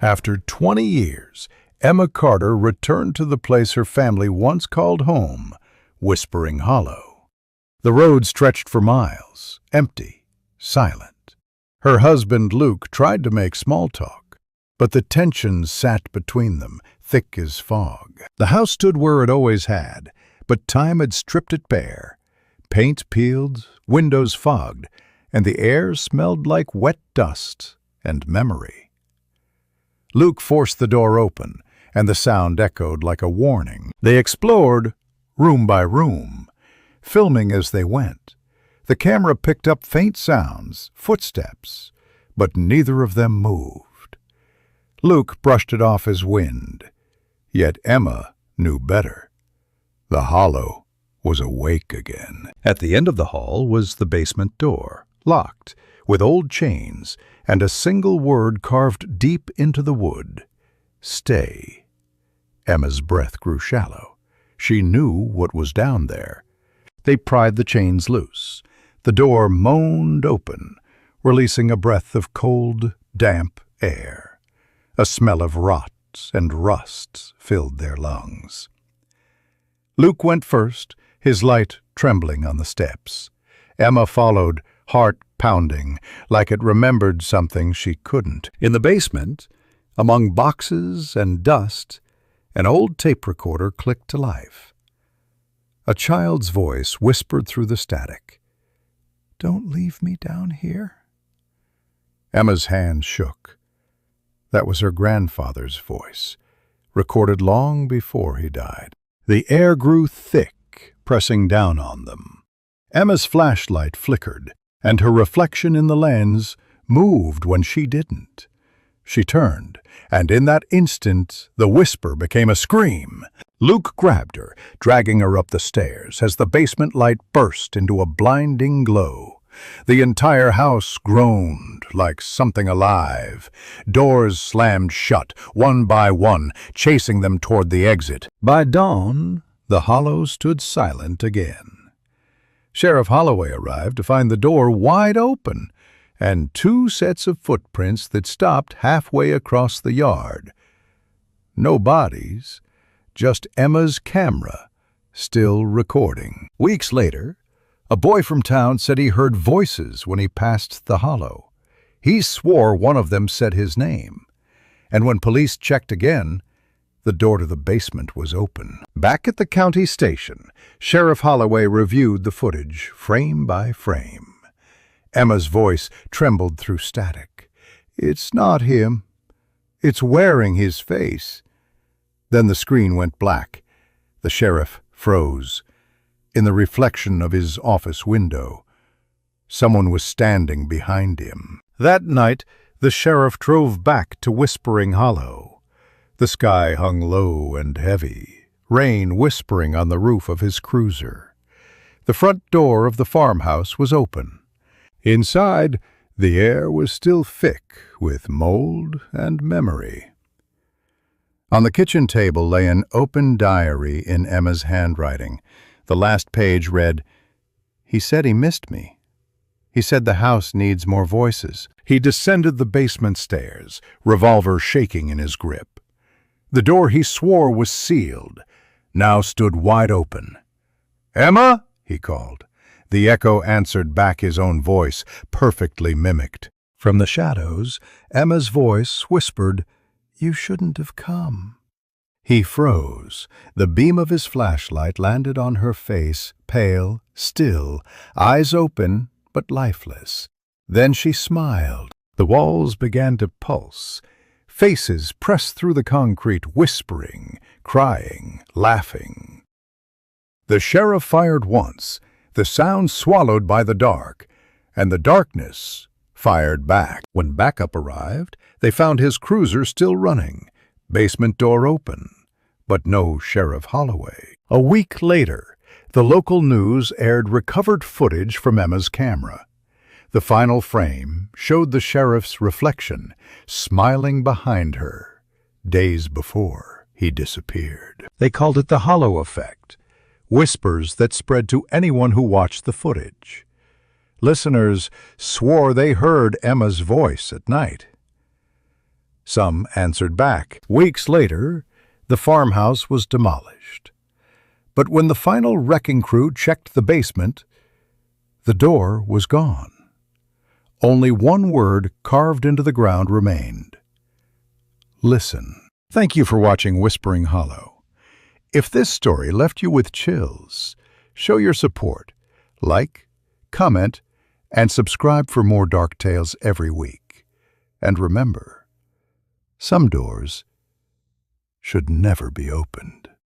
After 20 years, Emma Carter returned to the place her family once called home, Whispering Hollow. The road stretched for miles, empty, silent. Her husband Luke tried to make small talk, but the tension sat between them, thick as fog. The house stood where it always had, but time had stripped it bare. Paint peeled, windows fogged, and the air smelled like wet dust and memory. Luke forced the door open, and the sound echoed like a warning. They explored room by room, filming as they went. The camera picked up faint sounds, footsteps, but neither of them moved. Luke brushed it off as wind, yet Emma knew better. The hollow was awake again. At the end of the hall was the basement door, locked, with old chains, and a single word carved deep into the wood: stay. Emma's breath grew shallow. She knew what was down there. They pried the chains loose. The door moaned open, releasing a breath of cold, damp air. A smell of rot and rust filled their lungs. Luke went first, his light trembling on the steps. Emma followed, heart pounding, like it remembered something she couldn't. In the basement, among boxes and dust, an old tape recorder clicked to life. A child's voice whispered through the static, "Don't leave me down here." Emma's hand shook. That was her grandfather's voice, recorded long before he died. The air grew thick, pressing down on them. Emma's flashlight flickered, and her reflection in the lens moved when she didn't. She turned, and in that instant, the whisper became a scream. Luke grabbed her, dragging her up the stairs as the basement light burst into a blinding glow. The entire house groaned like something alive. Doors slammed shut, one by one, chasing them toward the exit. By dawn, the hollow stood silent again. Sheriff Holloway arrived to find the door wide open and two sets of footprints that stopped halfway across the yard. No bodies, just Emma's camera, still recording. Weeks later, a boy from town said he heard voices when he passed the hollow. He swore one of them said his name, and when police checked again, the door to the basement was open. Back at the county station, Sheriff Holloway reviewed the footage, frame by frame. Emma's voice trembled through static. "It's not him. It's wearing his face." Then the screen went black. The sheriff froze. In the reflection of his office window, someone was standing behind him. That night, the sheriff drove back to Whispering Hollow. The sky hung low and heavy, rain whispering on the roof of his cruiser. The front door of the farmhouse was open. Inside, the air was still thick with mold and memory. On the kitchen table lay an open diary in Emma's handwriting. The last page read, "He said he missed me. He said the house needs more voices." He descended the basement stairs, revolver shaking in his grip. The door he swore was sealed now stood wide open. "Emma?" he called. The echo answered back his own voice, perfectly mimicked. From the shadows, Emma's voice whispered, "You shouldn't have come." He froze. The beam of his flashlight landed on her face, pale, still, eyes open but lifeless. Then she smiled. The walls began to pulse. Faces pressed through the concrete, whispering, crying, laughing. The sheriff fired once, the sound swallowed by the dark, and the darkness fired back. When backup arrived, they found his cruiser still running, basement door open, but no Sheriff Holloway. A week later, the local news aired recovered footage from Emma's camera. The final frame showed the sheriff's reflection, smiling behind her, days before he disappeared. They called it the Hollow Effect, whispers that spread to anyone who watched the footage. Listeners swore they heard Emma's voice at night. Some answered back. Weeks later, the farmhouse was demolished. But when the final wrecking crew checked the basement, the door was gone. Only one word carved into the ground remained. Listen. Thank you for watching Whispering Hollow. If this story left you with chills, show your support. Like, comment, and subscribe for more dark tales every week. And remember, some doors should never be opened.